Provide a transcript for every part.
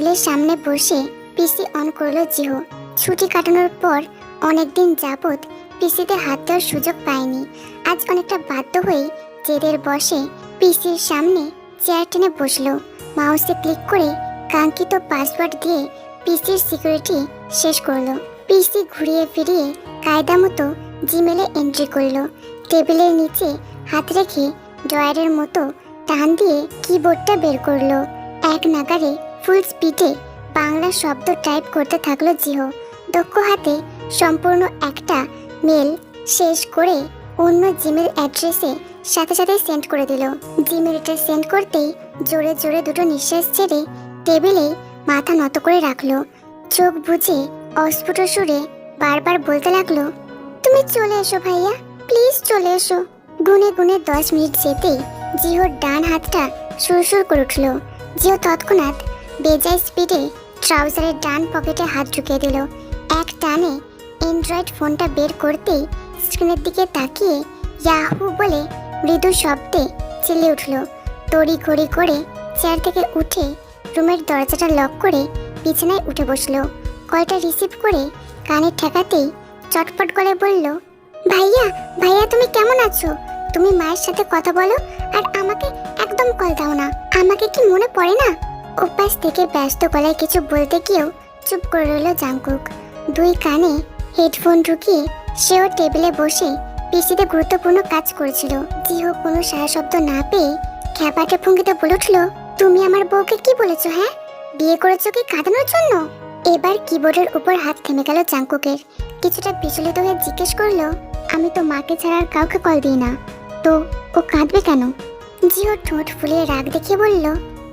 টেবিলের সামনে বসে পিসি অন করলো জিহো। ছুটি কাটানোর পর অনেকদিন যাবৎ পিসিতে হাত দেওয়ার সুযোগ পায়নি। আজ অনেকটা বাধ্য হয়ে জেদের বসে পিসির সামনে চেয়ার টেনে বসলো। মাউসে ক্লিক করে কাঙ্ক্ষিত পাসওয়ার্ড দিয়ে পিসির সিকিউরিটি শেষ করলো। পিসি ঘুরিয়ে ফিরিয়ে কায়দা মতো জিমেলে এন্ট্রি করলো। টেবিলের নিচে হাত রেখে ড্রয়ারের মতো টান দিয়ে কিবোর্ডটা বের করলো। এক নাগারে ফুল স্পিডে বাংলা শব্দ টাইপ করতে থাকলো জিহো। দক্ষ হাতে সম্পূর্ণ একটা মেল শেষ করে অন্য জিমেল অ্যাড্রেসে সাথে সাথে সেন্ড করে দিল। জিমেলটা সেন্ড করতেই জোরে জোরে দুটো নিঃশ্বাস ছেড়ে টেবিলে মাথা নত করে রাখলো। চোখ বুজে অস্ফুট সুরে বারবার বলতে লাগলো, তুমি চলে এসো ভাইয়া, প্লিজ চলে এসো। গুনে গুনে 10 মিনিট যেতেই জিহোর ডান হাতটা সুরসুর করে উঠল। জিহো তৎক্ষণাৎ বেজায় স্পিডে ট্রাউজারের ডান পকেটে হাত ঢুকিয়ে দিল। এক টানে অ্যান্ড্রয়েড ফোনটা বের করতেই স্ক্রিনের দিকে তাকিয়ে ইয়াহু বলে মৃদু শব্দে চেলে উঠল। তড়ি ঘড়ি করে চেয়ার থেকে উঠে রুমের দরজাটা লক করে বিছানায় উঠে বসলো। কলটা রিসিভ করে কানে ঠেকাতেই চটপট করে বলল, ভাইয়া ভাইয়া তুমি কেমন আছো? তুমি মায়ের সাথে কথা বলো আর আমাকে একদম কল দাও না, আমাকে কি মনে পড়ে না? ওপাশ থেকে ব্যস্ত গলায় কিছু বলতে গিয়েও চুপ করে রইল জাংকুক। দুই কানে হেডফোন ঢুকিয়ে সেও টেবিলে বসে পিসিতে গুরুত্বপূর্ণ কাজ করেছিল। জিহো কোনো সারা শব্দ না পেয়ে খ্যাপাটে ভঙ্গিতে বলে উঠল, তুমি আমার বউকে কি বলেছো? হ্যাঁ, বিয়ে করেছো কি কাঁদানোর জন্য? এবার কিবোর্ডের উপর হাত থেমে গেল জাংকুকের। কিছুটা বিচলিত হয়ে জিজ্ঞেস করলো, আমি তো মাকে ছাড়া আর কাউকে কল দিই না, তো ও কাঁদবে কেন? জিহো ঠোঁট ফুলিয়ে রাগ দেখিয়ে বলল,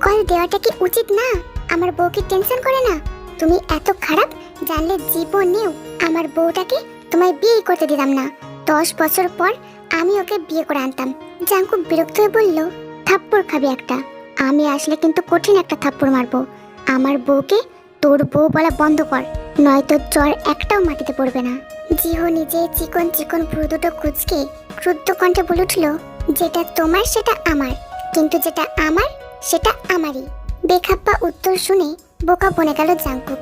কল দেওয়াটা কি উচিত না? আমার বউ কি টেনশন করে না? তুমি এত খারাপ, জানলে জীবনেও আমার বউটাকে তোমায় বিয়ে করতে দিতাম না। 10 বছর পর আমি ওকে বিয়ে করে আনতাম। জাংকুক বিরক্ত হয়ে বলল, থাপ্পড় খাবি একটা, আমি আসলে কিন্তু কঠিন একটা থাপ্পড় মারবো। আমার বউকে তোর বউ বলা বন্ধ কর, নয়তো জ্বর একটাও মাটিতে পড়বে না। জিহো নিজে চিকন চিকন ভ্রু দুটো কুঁচকে ক্রুদ্ধ কণ্ঠে বলে উঠল, যেটা তোমার সেটা আমার, কিন্তু যেটা আমার সেটা আমারই। বেখাপ্পা উত্তর শুনে বোকা বনে গেল জাংকুক।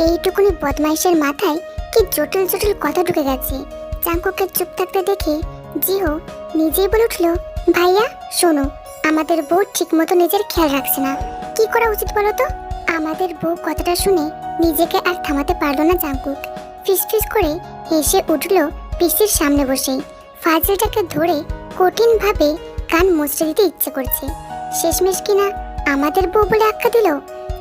এইটুকুনি বদমাইশের মাথায় কি জটিল জটিল কথা ঢুকে গেছে। জাংকুককে চুপ থাকতে দেখে জিহো নিজেই বলে উঠল, ভাইয়া শোনো, আমাদের বউ ঠিক মতো নিজের খেয়াল রাখছে না, কি করা উচিত বলো তো? আমাদের বউ কথাটা শুনে নিজেকে আর থামাতে পারল না জাংকুক। ফিসফিস করে হেসে উঠল পিসির সামনে বসে। ফাজিলটাকে ধরে কঠিনভাবে কান মুচড়ে দিতে ইচ্ছে করছে। শেষমেশ কিনা আমাদের বউ বলে আখ্যা দিল।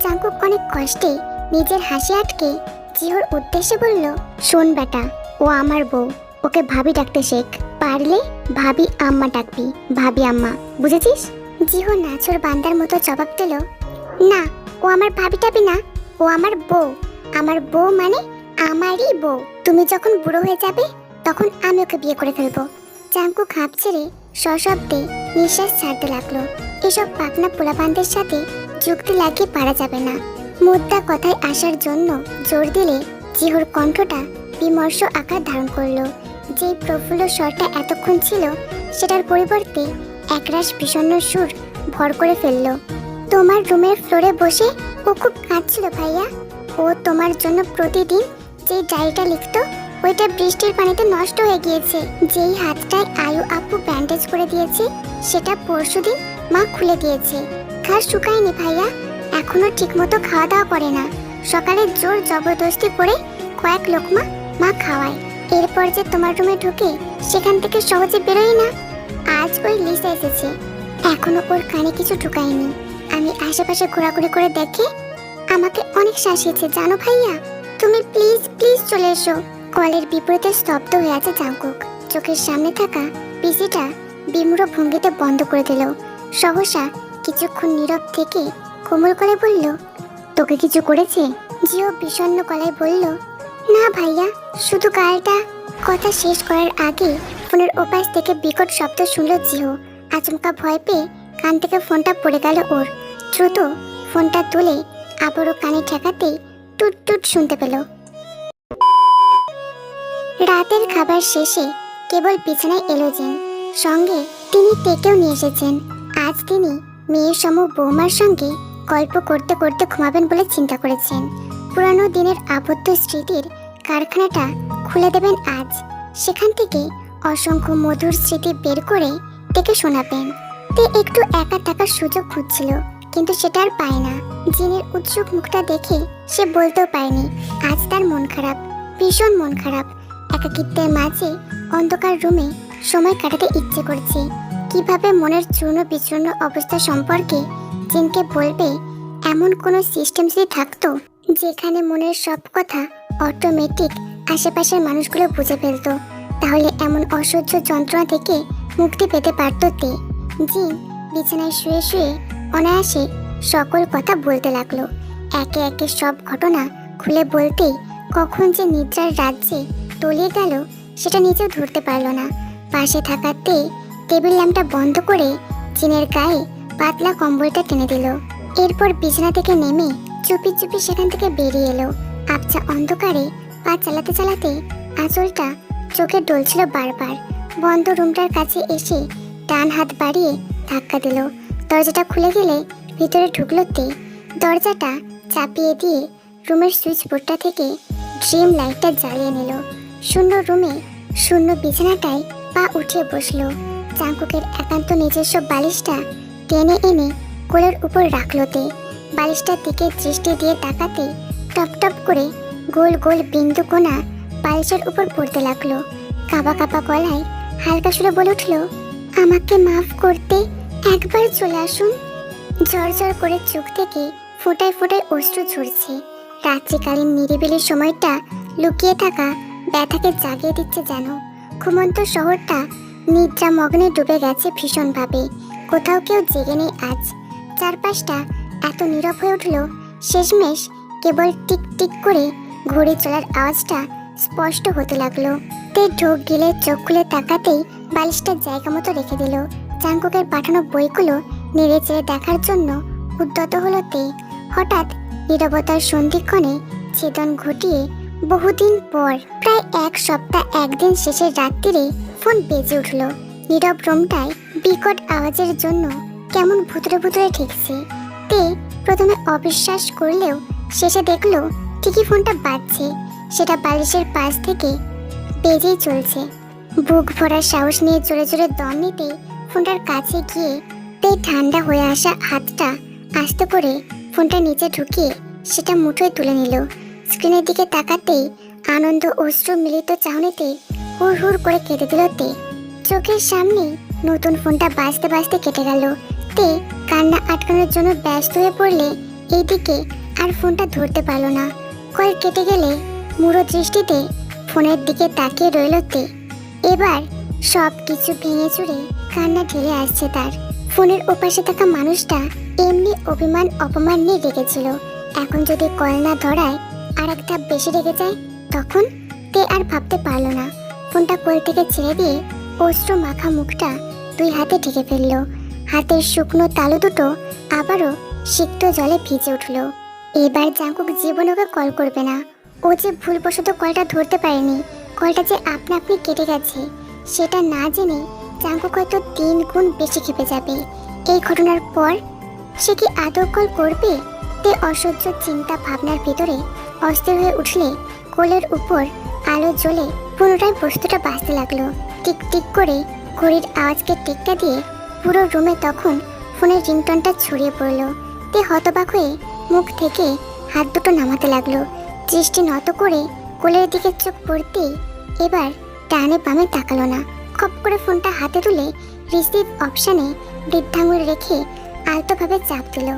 জাংকুক অনেক কষ্টে নিজের হাসি আটকে জিহোর উদ্দেশ্যে বলল, শোন বেটা, ও আমার বউ, ওকে ভাবি ডাকতে শেখ, পারলে ভাবি আম্মা ডাকবি, ভাবি আম্মা, বুঝেছিস? জিহো নাছর বান্দার মতো জবাব দিল, না, ও আমার ভাবি টাবি না, ও আমার বউ। আমার বউ মানে আমারই বউ। তুমি যখন বুড়ো হয়ে যাবে তখন আমি ওকে বিয়ে করে ফেলবো। জাংকুক হাঁপ ছেড়ে সশব্দে নিঃশ্বাস ছাড়তে লাগলো। এসব পাকনা পোলাপানদের সাথে যুক্তি লাগিয়ে পারা যাবে না। মুদ্রা কথায় আসার জন্য জোর দিলে জিহোর কণ্ঠটা বিমর্ষ আকার ধারণ করলো। যেই প্রফুল্ল স্বরটা এতক্ষণ ছিল সেটার পরিবর্তে একরাশ বিষণ্ণ সুর ভর করে ফেললো। তোমার রুমের ফ্লোরে বসে ও খুব কাঁদছিল ভাইয়া। ও তোমার জন্য প্রতিদিন যেই ডায়েরিটা লিখতো ওইটা বৃষ্টির পানিতে নষ্ট হয়ে গিয়েছে। যেই হাতটায় আয়ু আপু ব্যান্ডেজ করে দিয়েছে সেটা পরশুদিন মা খুলে দিয়েছে। ঘাস শুকায়নি ভাইয়া, এখনো ঠিকমতো খাওয়া দাওয়া করে না। সকালে জোর জবরদস্তি করে কয়েক লোকমা মা খাওয়ায়, এরপর যে তোমার রুমে ঢুকে সেখান থেকে সহজে বেরোয় না। আজ ওই লিসা এসেছে, এখনো ওর কানে কিছু ঢুকায়নি। আমি আশেপাশে ঘোরাঘুরি করে দেখে আমাকে অনেক শাসিয়েছে জানো ভাইয়া। তুমি প্লিজ প্লিজ চলে এসো। কলের বিপরীতে স্তব্ধ হয়ে আছে জাংকুক। চোখের সামনে থাকা পিসিটা বিমূঢ় ভঙ্গিতে বন্ধ করে দিল। সহসা কিছুক্ষণ নীরব থেকে কোমল করে বলল, তোকে কিছু করেছে? জিও বিষণ্ণ গলায় বলল, না ভাইয়া, শুধু গালটা। কথা শেষ করার আগে ফোনের ওপাশ থেকে বিকট শব্দ শুনল জিও। আচমকা ভয় পেয়ে কান থেকে ফোনটা পড়ে গেল ওর। দ্রুত ফোনটা তুলে আবারও কানে ঠেকাতেই টুট টুট শুনতে পেল। রাতের খাবার শেষে কেবল বিছানায় এলো জেন। সঙ্গে তিনি টেকেও নিয়ে এসেছেন। আজ তিনি মেয়ের সম বৌমার সঙ্গে গল্প করতে করতে ঘুমাবেন বলে চিন্তা করেছেন। পুরানো দিনের আবদ্ধ স্মৃতির কারখানাটা খুলে দেবেন আজ। সেখান থেকে অসংখ্য মধুর স্মৃতি বের করে দেখে শোনাবেন। তে একটু একা থাকার সুযোগ খুঁজছিল, কিন্তু সেটা আর পায় না। জিনের উৎসুক মুখটা দেখে সে বলতেও পারেনি আজ তার মন খারাপ, ভীষণ মন খারাপ। একাকিত্বের মাঝে অন্ধকার রুমে সময় কাটাতে ইচ্ছে করছে। কিভাবে মনের চূর্ণ বিচূর্ণ অবস্থা সম্পর্কে জিনকে বলবে? এমন কোনো সিস্টেম যদি থাকতো যেখানে মনের সব কথা অটোমেটিক আশেপাশের মানুষগুলো বুঝে ফেলতো, তাহলে এমন অসহ্য যন্ত্রণা থেকে মুক্তি পেতে পারত তে। জিন বিছানায় শুয়ে শুয়ে অনায়াসে সকল কথা বলতে লাগলো। একে একে সব ঘটনা খুলে বলতেই কখন যে নিদ্রার রাজ্যে তলিয়ে গেল সেটা নিজেও ধরতে পারল না। পাশে থাকাতে টেবিল ল্যাম্পটা বন্ধ করে জিনের গায়ে পাতলা কম্বলটা টেনে দিল। এরপর বিছানা থেকে নেমে চুপি চুপি সেখান থেকে বেরিয়ে এলো। আবছা অন্ধকারে পা চালাতে চালাতে আঁচলটা চোখে ডলছিল বারবার। বন্ধ রুমটার কাছে এসে ডান হাত বাড়িয়ে ধাক্কা দিল। দরজাটা খুলে গেলে ভিতরে ঢুকলো তে। দরজাটা চাপিয়ে দিয়ে রুমের সুইচ বোর্ডটা থেকে ড্রিম লাইটটা জ্বালিয়ে নিল। শূন্য রুমে শূন্য বিছানাটায় পা উঠিয়ে বসলো। জাঙ্কুকের একান্ত নিজস্ব বালিশটা টেনে এনে কোলের উপর রাখলো তে। বালিশটার দিকে দৃষ্টি দিয়ে তাকাতে টপ টপ করে গোল গোল বিন্দু কোণা বালিশের উপর পড়তে লাগলো। কাঁপা কাঁপা গলায় হালকা সুরে বলে উঠল, আমাকে মাফ করতে একবার চলে আসুন। ঝর ঝর করে চোখ থেকে ফোঁটায় ফোঁটায় অশ্রু ঝরছে। রাত্রিকালীন নিরিবিলি সময়টা লুকিয়ে থাকা ব্যথাকে জাগিয়ে দিচ্ছে যেন। ঘুমন্ত শহরটা নিদ্রা মগ্নে ডুবে গেছে ভীষণভাবে। কোথাও কেউ জেগে নেই আজ। চারপাশটা এত নীরব হয়ে উঠল, শেষমেশ কেবল টিক টিক করে ঘড়ি চলার আওয়াজটা স্পষ্ট হতে লাগলো। তে ঢোক গিলে চোখ খুলে তাকাতেই বালিশটা জায়গা মতো রেখে দিল। জাঙ্কুকের পাঠানো বইগুলো নেড়ে চেড়ে দেখার জন্য উদ্যত হলো তে। হঠাৎ নীরবতার সন্ধিক্ষণে ছেদন ঘটিয়ে বহুদিন পর প্রায় এক সপ্তাহ একদিন শেষের রাত্রিরে ফোন বেজে উঠল। নীরব রুমটায় বিকট আওয়াজের জন্য কেমন ভুতুরে ভুতুরে ঠেকছে। তে প্রথমে অবিশ্বাস করলেও শেষে দেখলো ঠিকই ফোনটা বাজছে। সেটা বালিশের পাশ থেকে বেজেই চলছে। বুক ভরা সাহস নিয়ে জোরে জোরে দম নিতে ফোনটার কাছে গিয়ে তে ঠান্ডা হয়ে আসা হাতটা আস্তে করে ফোনটা নিচে ঢুকিয়ে সেটা মুঠোয় তুলে নিল। স্ক্রিনের দিকে তাকাতেই আনন্দ অশ্রু মিলিত চাহনিতে হুড় হুড় করে কেঁদে দিল তে। চোখের সামনে নতুন ফোনটা বাজতে বাজতে কেটে গেল। তে কান্না আটকানোর জন্য ব্যস্ত হয়ে পড়লে এইদিকে আর ফোনটা ধরতে পারল না। কল কেটে গেলে মুড়ো দৃষ্টিতে ফোনের দিকে তাকিয়ে রইল তে। এবার সব কিছু ভেঙে চুরে কান্না ঢেলে আসছে তার। ফোনের ওপাশে থাকা মানুষটা এমনি অভিমান অপমান নিয়ে রেখেছিল, এখন যদি কল না ধরায় আর এক ধাপ বেশি রেগে যায় তখন? তে আর ভাবতে পারল না। ফোনটা কোল থেকে ছেড়ে দিয়ে অশ্রু মাখা মুখটা দুই হাতে ঢেকে ফেলল। হাতের শুকনো তালু দুটো আবারও সিক্ত জলে ভিজে উঠল। এবার জাঙ্কুক জীবন ওকে কল করবে না। ও যে ভুলবশত কলটা ধরতে পারেনি, কলটা যে আপনা আপনি কেটে গেছে সেটা না জেনে জাঙ্কুক হয়তো 3 গুণ বেশি খেপে যাবে। এই ঘটনার পর সে কি আদৌ কল করবে? তে অসহ্য চিন্তা ভাবনার ভিতরে অস্থির হয়ে উঠলে কোলের উপর আলো জ্বলে পুনরায় বস্তুটা বাজতে লাগলো। টিক টিক করে ঘড়ির আওয়াজকে টেক্কা দিয়ে পুরো রুমে তখন ফোনের রিংটনটা ছড়িয়ে পড়ল। তে হতবাক হয়ে মুখ থেকে হাত দুটো নামাতে লাগলো। দৃষ্টি নত করে কোলের দিকে চোখ পড়তেই এবার ডানে বামে তাকালো না। খপ করে ফোনটা হাতে তুলে রিসিভ অপশানে বৃদ্ধাঙ্গুল রেখে আলতোভাবে চাপ দিল।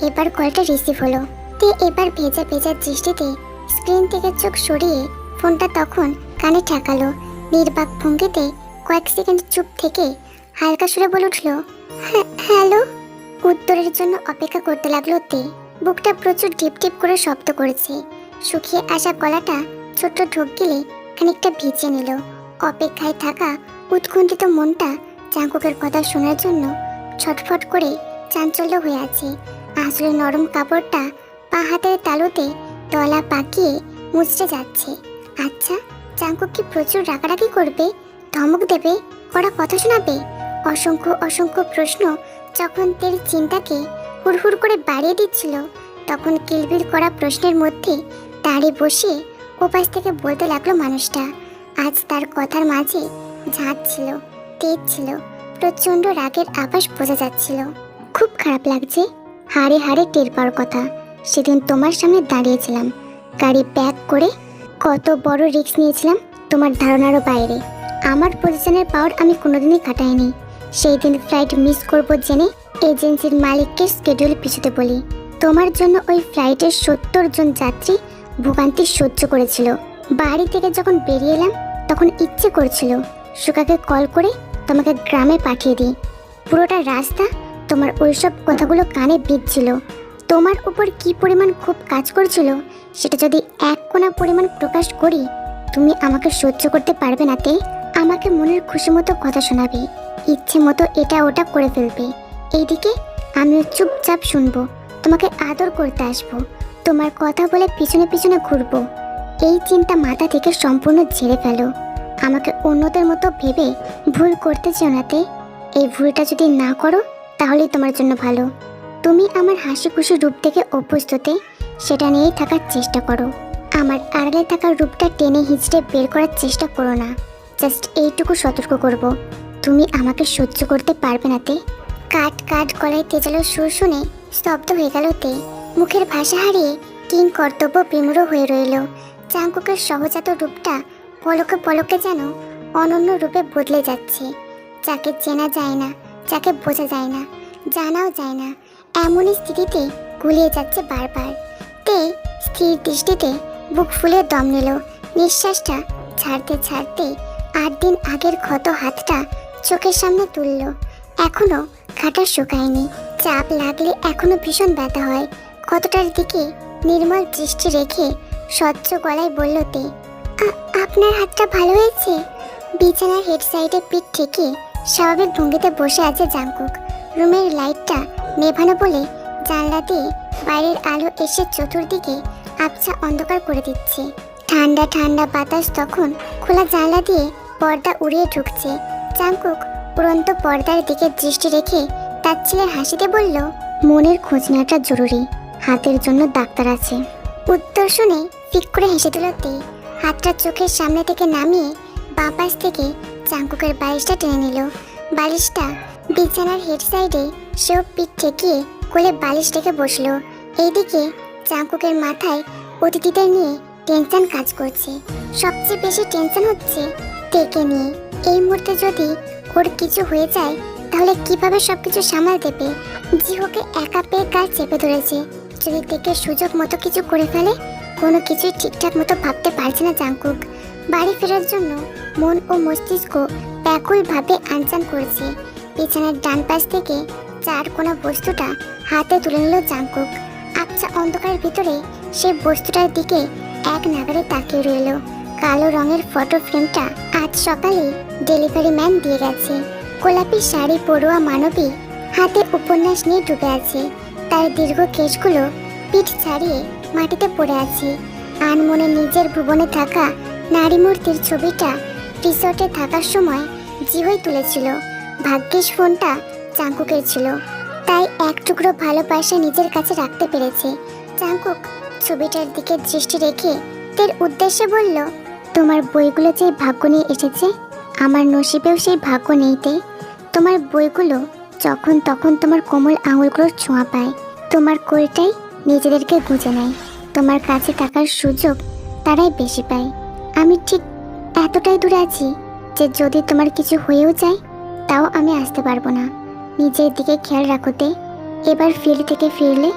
এবার কলটা রিসিভ হলো। তে এবার ভেজা ভেজা দৃষ্টিতে স্ক্রিন থেকে চোখ সরিয়ে ফোনটা তখন কানে ঠেকালো। নির্বাক ভঙ্গিতে কয়েক সেকেন্ড চুপ থেকে হালকা সুরে বলে উঠল, হ্যালো। উত্তরের জন্য অপেক্ষা করতে লাগলো তে। বুকটা প্রচুর টিপ টিপ করে শব্দ করেছে। শুকিয়ে আসা গলাটা ছোট্ট ঢোক গিলে খানিকটা ভিজিয়ে নিল। অপেক্ষায় থাকা উৎকণ্ঠিত মনটা জাঙ্কুকের কথা শোনার জন্য ছটফট করে চাঞ্চল্য হয়ে আছে। আসলে নরম কাপড়টা পা হাতের তালুতে তলা পাকিয়ে মুচড়ে যাচ্ছে। আচ্ছা, জাঙ্কুক কি প্রচুর রাগারাগি করবে, ধমক দেবে, কড়া কথা শোনাবে? অসংখ্য অসংখ্য প্রশ্ন যখন তের চিন্তাকে হুড়হুড় করে বাড়িয়ে দিচ্ছিল, তখন কিলবিল করা প্রশ্নের মধ্যে দাঁড়িয়ে বসে ওপাশ থেকে বলতে লাগলো মানুষটা। আজ তার কথার মাঝে ঝাঁজ ছিল, তেজ ছিল, প্রচণ্ড রাগের আভাস বোঝা যাচ্ছিল। খুব খারাপ লাগছে, হাড়ে হাড়ে টের পাওয়ার কথা। সেদিন তোমার সামনে দাঁড়িয়েছিলাম, গাড়ি প্যাক করে কত বড় রিস্ক নিয়েছিলাম তোমার ধারণারও বাইরে। আমার পজিশনের পাওয়ার আমি কোনোদিনই কাটাইনি। সেই দিন ফ্লাইট মিস করবো জেনে এজেন্সির মালিককে শিডিউল পিছুতে বলি। তোমার জন্য ওই ফ্লাইটের 70 জন যাত্রী ভোগান্তি সহ্য করেছিল। বাড়ি থেকে যখন বেরিয়ে এলাম তখন ইচ্ছে করছিল সুকাকে কল করে তোমাকে গ্রামে পাঠিয়ে দিই। পুরোটা রাস্তা তোমার ওইসব কথাগুলো কানে বিঁধছিল। তোমার উপর কি পরিমাণ খুব কাজ করছিল সেটা যদি এক কোণা পরিমাণ প্রকাশ করি, তুমি আমাকে সহ্য করতে পারবে না। তে আমাকে মনের খুশি মতো কথা শোনাবে, ইচ্ছে মতো এটা ওটা করে ফেলবে। এইদিকে আমিও চুপচাপ শুনবো, তোমাকে আদর করতে আসবো, তোমার কথা বলে পিছনে পিছনে ঘুরবো। এই চিন্তা মাথা থেকে সম্পূর্ণ ঝেড়ে ফেলো। আমাকে অন্যদের মতো ভেবে ভুল করতে চেও না। তে এই ভুলটা যদি না করো তাহলেই তোমার জন্য ভালো। তুমি আমার হাসি খুশি রূপ থেকে অভ্যস্ততে সেটা নিয়েই থাকার চেষ্টা করো। আমার আড়ালে থাকার রূপটা টেনে হিঁচড়ে বের করার চেষ্টা করো না। জাস্ট এইটুকু সতর্ক করব, তুমি আমাকে সহ্য করতে পারবে না। তে কাট কাট গলায় তেজালো সুর শুনে স্তব্ধ হয়ে গেল তে। মুখের ভাষা হারিয়ে কিং কর্তব্য বিমূঢ় হয়ে রইল। জাংকুকের সহজাত রূপটা পলকে পলকে যেন অনন্য রূপে বদলে যাচ্ছে। যাকে চেনা যায় না, যাকে বোঝা যায় না, জানাও যায় না, এমনই স্থিতিতে গুলিয়ে যাচ্ছে বারবার। তে স্থির দৃষ্টিতে বুক ফুলে দম নিল। নিঃশ্বাসটা ছাড়তে ছাড়তে 8 দিন আগের ক্ষত হাতটা চোখের সামনে তুলল। এখনো কাটা শুকায়নি, চাপ লাগলে এখনো ভীষণ ব্যথা হয়। ক্ষতটার দিকে নির্মল দৃষ্টি রেখে স্বচ্ছ গলায় বলল তে, আপনার হাতটা ভালো হয়েছে? বিছানার হেড সাইডে পিঠ থেকে স্বাভাবিক ভঙ্গিতে বসে আছে জাংকুক। রুমের লাইটটা নেভানো বলে জানলা দিয়ে বাইরের আলো এসে চতুর্দিকে আবছা অন্ধকার করে দিচ্ছে। ঠান্ডা ঠান্ডা বাতাস তখন খোলা জানলা দিয়ে পর্দা উড়িয়ে ঢুকছে। জাংকুক উড়ন্ত পর্দার দিকে দৃষ্টি রেখে তার ছেলের হাসিতে বলল, মনের খোঁজ নেওয়াটা জরুরি, হাতের জন্য ডাক্তার আছে। উত্তর শুনে ফিক করে হেসে দিল তে। হাতটা চোখের সামনে থেকে নামিয়ে বাঁ পাশ থেকে জাংকুকের বালিশটা টেনে নিল। বালিশটা বিছানার হেড সাইডে সেও পিঠ ঠেকিয়ে কোলে বালিশ রেখে বসলো। এইদিকে জাংকুকের মাথায় অতিথিদের নিয়ে টেনশন কাজ করছে। সবচেয়ে বেশি টেনশন হচ্ছে তেকে নিয়ে। এই মুহূর্তে যদি ওর কিছু হয়ে যায় তাহলে কিভাবে সবকিছু সামাল দেবে। জিহোকে একা পেয়ে গাল চেপে ধরেছে। যদি তেকে সুযোগ মতো কিছু করে ফেলে, কোনো কিছুই ঠিকঠাক মতো ভাবতে পারছে না জাংকুক। বাড়ি ফেরার জন্য মন ও মস্তিষ্ক ব্যাকুলভাবে আনচান করছে। বিছানার ডান পাশ থেকে 4 কোণা বস্তুটা হাতে তুলে নিল জাংকুক। আবছা অন্ধকারের ভিতরে সেই বস্তুটার দিকে এক নাগারে তাকিয়ে রইল। কালো রঙের ফটো ফ্রেমটা আজ সকালে ডেলিভারি ম্যান দিয়ে গেছে। গোলাপি শাড়ি পরোয়া মানবী হাতে উপন্যাস নিয়ে ডুবে আছে। তার দীর্ঘ কেশগুলো পিঠ ছাড়িয়ে মাটিতে পড়ে আছে। আনমনে নিজের ভুবনে থাকা নারী মূর্তির ছবিটা রিসোর্টে থাকার সময় জিহই তুলেছিল। ভাগ্যিস ফোনটা জাংকুকের ছিল, তাই এক টুকরো ভালোবাসা নিজের কাছে রাখতে পেরেছে। জাংকুক ছবিটার দিকে দৃষ্টি রেখে তের উদ্দেশ্যে বলল, তোমার বইগুলো যে ভাগ্য নিয়ে এসেছে, আমার নসিবেও সেই ভাগ্য নেই। তে তোমার বইগুলো যখন তখন তোমার কোমল আঙুলগুলোর ছোঁয়া পায়, তোমার কোলটাই নিজেদেরকে গুঁজে নেয়। তোমার কাছে থাকার সুযোগ তারাই বেশি পায়। আমি ঠিক এতটাই দূরে আছি যে যদি তোমার কিছু হয়েও যায় তাও আমি আসতে পারবো না। নিজের দিকে খেয়াল রাখোতে। এবার ফিল্ড থেকে ফিরলে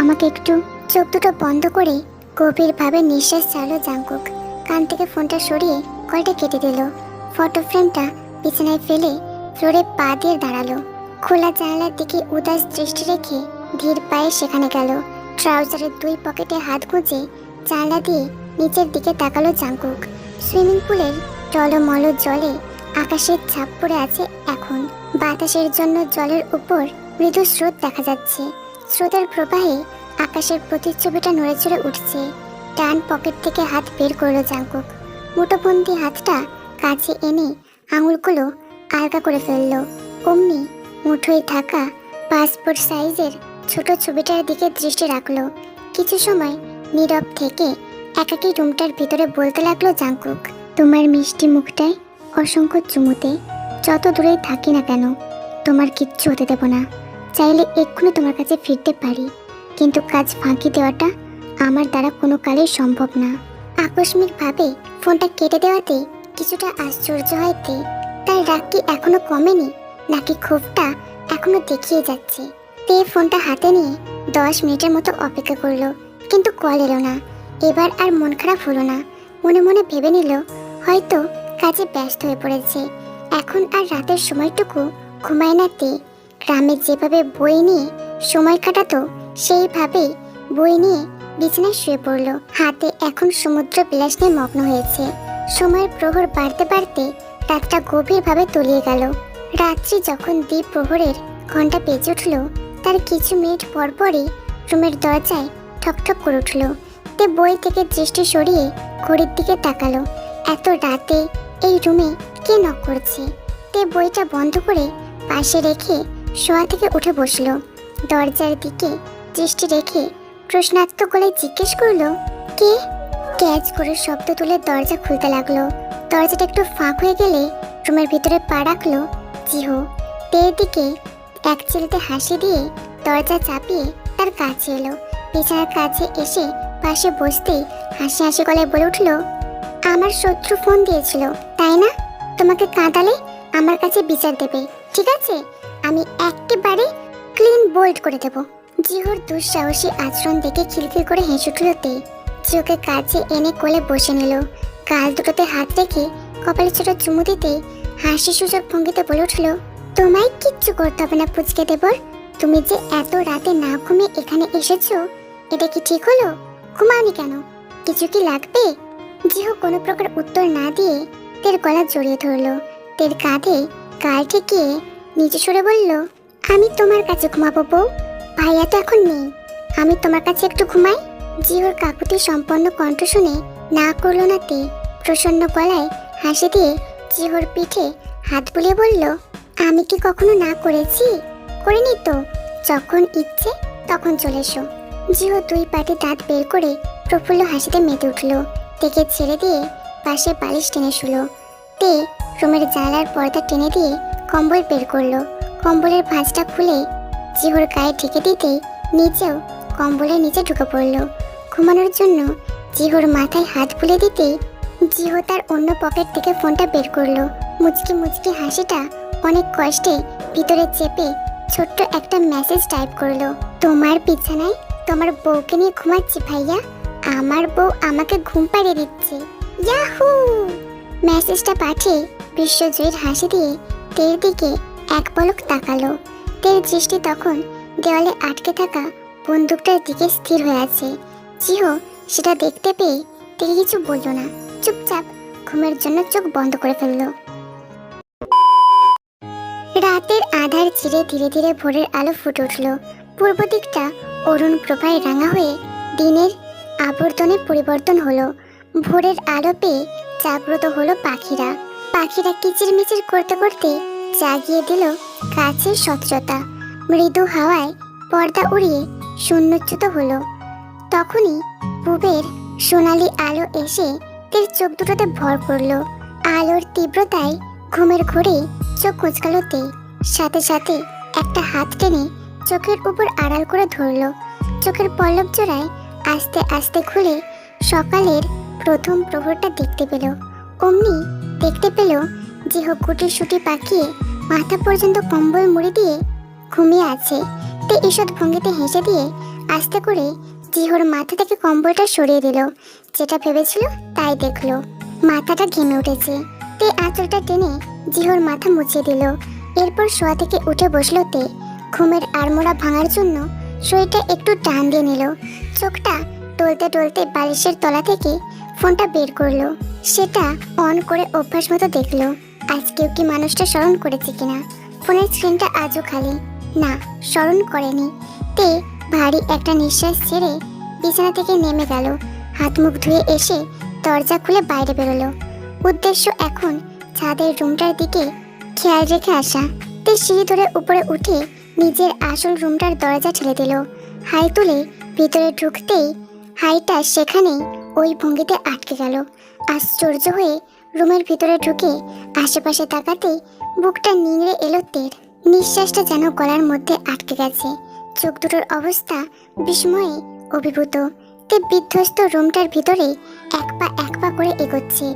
আমাকে একটু। চোখ দুটো বন্ধ করে গভীরভাবে নিঃশ্বাস ছাড়লো জাংকুক। কান থেকে ফোনটা সরিয়ে কলটা কেটে দিল। ফটো ফ্রেমটা বিছানায় ফেলে ফ্লোরে পা দিয়ে দাঁড়ালো। খোলা জানালার দিকে উদাস দৃষ্টি রেখে ধীর পায়ে সেখানে গেল। ট্রাউজারের 2 পকেটে হাত গুঁজে জানলা দিয়ে নিচের দিকে তাকালো জাংকুক। সুইমিং পুলের টলমল জলে আকাশের ছাপ পড়ে আছে এখন। বাতাসের জন্য জলের উপর মৃদু স্রোত দেখা যাচ্ছে। স্রোতের প্রবাহে আকাশের প্রতিচ্ছবিটা নড়েচড়ে উঠছে। ডান পকেট থেকে হাত বের করলো জাংকুক। মুঠোবন্দি হাতটা কাছে এনে আঙুলগুলো আলগা করে ফেললো। অমনি মুঠোয় থাকা পাসপোর্ট সাইজের ছোট ছবিটার দিকে দৃষ্টি রাখলো। কিছু সময় নীরব থেকে একাকী রুমটার ভিতরে বলতে লাগলো জাংকুক, তোমার মিষ্টি মুখটায় অসংখ্য চুমুতে যত দূরেই থাকি না কেন তোমার কিচ্ছু হতে দেব না। চাইলে এক্ষুনি তোমার কাছে ফিরতে পারি, কিন্তু কাজ ফাঁকি দেওয়াটা আমার দ্বারা কোনো কালেই সম্ভব না। আকস্মিকভাবে ফোনটা কেটে দেওয়াতে কিছুটা আশ্চর্য হয় তে। তার রাগ কি এখনো কমেনি, নাকি ক্ষোভটা এখনো দেখিয়ে যাচ্ছে? তে ফোনটা হাতে নিয়ে 10 মিনিটের মতো অপেক্ষা করলো, কিন্তু কল এলো না। এবার আর মন খারাপ হলো না। মনে মনে ভেবে নিল হয়তো কাজে ব্যস্ত হয়ে পড়েছে, এখন আর রাতের সময়টুকু ঘুমায় না তে। গ্রামে যেভাবে বই নিয়ে সময় কাটাতো সেইভাবেই বই নিয়ে বিছানায় শুয়ে পড়ল। হাতে এখন সমুদ্র বিলাস নিয়ে মগ্ন হয়েছে। সময়ের প্রহর বাড়তে বাড়তে রাতটা গভীরভাবে তলিয়ে গেল। রাত্রি যখন দ্বীপ প্রহরের ঘন্টা বেজে উঠল, তার কিছু মিনিট পরপরই রুমের দরজায় ঠকঠক করে উঠল। তে বই থেকে দৃষ্টি সরিয়ে ঘড়ির দিকে তাকালো। এত রাতে এই রুমে কে নক করছে? তে বইটা বন্ধ করে পাশে রেখে শোয়া থেকে উঠে বসলো। দরজার দিকে দৃষ্টি রেখে প্রশ্নাত্মক গলায় জিজ্ঞেস করলো, কে? ক্যাচ করে শব্দ তুলে দরজা খুলতে লাগলো। দরজাটা একটু ফাঁক হয়ে গেলে রুমের ভিতরে পা রাখলো জিহো। তের দিকে এক চিলতে হাসি দিয়ে দরজা চাপিয়ে তার কাছে এলো। বিছানার কাছে এসে পাশে বসতেই হাসি হাসি গলায় বলে উঠলো, আমার শত্রু ফোন দিয়েছিল তাই না? তোমাকে কাঁদালে আমার কাছে বিচার দেবে, ঠিক আছে? আমি একেবারে ক্লিন বোল্ড করে দেব। জিহোর দুঃসাহসী আচরণ দেখে খিলখিল করে হেসে উঠল তে। জিহোকে কাছে এনে কোলে বসে নিল। গাল দুটোতে হাত রেখে কপালে ছোট চুমু দিতে হাসি সূচক ভঙ্গিতে বলে উঠল, তোমায় কিচ্ছু করতে হবে না পুচকে দেবর। তুমি যে এত রাতে না ঘুমিয়ে এখানে এসেছো, এটা কি ঠিক হলো? ঘুমাওনি কেন? কিছু কি লাগবে? জিহো কোনো প্রকার উত্তর না দিয়ে তের গলা জড়িয়ে ধরলো। তের কাঁধে গাল ঠেকিয়ে নিচে সরে বলল, আমি তোমার কাছে ঘুমাবো বউ। ভাইয়া তো এখন নেই, আমি তোমার কাছে একটু ঘুমাই। জিহোর কাকুতি সম্পন্ন কণ্ঠ শুনে না করলো না তে। প্রসন্ন গলায় হাসি দিয়ে জিহোর পিঠে হাত বুলিয়ে বলল, আমি কি কখনো না করেছি? করিনি তো। যখন ইচ্ছে তখন চলে এসো। জিহো দুই পাটি দাঁত বের করে প্রফুল্ল হাসিতে মেতে উঠল। তেকে ছেড়ে দিয়ে পাশে বালিশ টেনে শুলো। তে রুমের জানালার পর্দা টেনে দিয়ে কম্বল বের করলো। কম্বলের ভাঁজটা খুলে জিহোর গায়ে ঢেকে দিতেই নিচেও কম্বলের নিচে ঢুকে পড়ল। ঘুমানোর জন্য জিহোর মাথায় হাত বুলিয়ে দিতেই জিহো তার অন্য পকেট থেকে ফোনটা বের করলো। মুচকি মুচকি হাসিটা অনেক কষ্টে ভিতরে চেপে ছোট্ট একটা মেসেজ টাইপ করলো, তোমার বিছানায় তোমার বউকে নিয়ে ঘুমাচ্ছি ভাইয়া। আমার বউ আমাকে ঘুম পাড়িয়ে দিচ্ছে, ইয়াহু! মেসেজটা পাঠিয়ে বিশ্বজয়ীর হাসি দিয়ে তের দিকে এক পলক তাকালো। তের দৃষ্টি তখন দেওয়ালে আটকে থাকা বন্দুকটার দিকে স্থির হয়ে আছে। জিহো সেটা দেখতে পেয়ে তেকে কিছু বলল না, চুপচাপ ঘুমের জন্য চোখ বন্ধ করে ফেললো। রাতের আধার চিরে ধীরে ধীরে ভোরের আলো ফুটে উঠল। পূর্ব দিকটা অরুণ প্রভায় রাঙা হয়ে দিনের আবর্তনে পরিবর্তন হলো। ভোরের আলো পেয়ে জাগ্রত হলো পাখিরা। পাখিরা কিচিরমিচির করতে করতে জাগিয়ে দিল গাছের স্বচ্ছতা। মৃদু হাওয়ায় পর্দা উড়িয়ে শূন্যচ্যুত হলো। তখনই পূবের সোনালি আলো এসে তের চোখ দুটোতে ভর করলো। আলোর তীব্রতায় ঘুমের ঘোরে চোখ কুঁচকালো তে। সাথে সাথে একটা হাত টেনে চোখের উপর আড়াল করে ধরলো। চোখের পল্লব জোড়ায় আস্তে আস্তে খুলে সকালের প্রথম প্রহরটা দেখতে পেল। অমনি দেখতে পেল জিহো গুটি সুটি পাকিয়ে মাথা পর্যন্ত কম্বল মুড়ি দিয়ে ঘুমিয়ে আছে। তে ঈষৎ ভঙ্গিতে হেসে দিয়ে আস্তে করে জিহোর মাথা থেকে কম্বলটা সরিয়ে দিল। যেটা ভেবেছিল তাই দেখলো, মাথাটা ঘেমে উঠেছে। তে আঁচলটা টেনে জিহোর মাথা মুছিয়ে দিল। এরপর শোয়া থেকে উঠে বসলো তে। ঘুমের আড়মোড়া ভাঙার জন্য শরীরটা একটু টান দিয়ে নিল। চোখটা টলতে টলতে বালিশের তলা থেকে ফোনটা বের করলো। সেটা অন করে অভ্যাস মতো দেখলো আজকেও কি মানুষটা স্মরণ করেছে কিনা। ফোনের স্ক্রিনটা আজও খালি, না স্মরণ করেনি। তে ভারী একটা নিঃশ্বাস ছেড়ে বিছানা থেকে নেমে গেল। হাত মুখ ধুয়ে এসে দরজা খুলে বাইরে বেরোলো। উদ্দেশ্য এখন ছাদের রুমটার দিকে খেয়াল রেখে আসা। তে সিঁড়ি ধরে উপরে উঠে নিজের আসল রুমটার দরজা ঠেলে দিল। হাই তুলে ভিতরে ঢুকতেই হাইটা সেখানেই ওই ভঙ্গিতে আটকে গেল। আশ্চর্য হয়ে রুমের ভিতরে ঢুকে আশেপাশে তাকাতেই বুকটা নিংড়ে এলো তের। নিঃশ্বাসটা যেন গলার মধ্যে আটকে গেছে। চোখ দুটোর অবস্থা বিস্ময়ে অভিভূত। তে বিধ্বস্ত রুমটার ভিতরে এক পা করে এগোচ্ছে।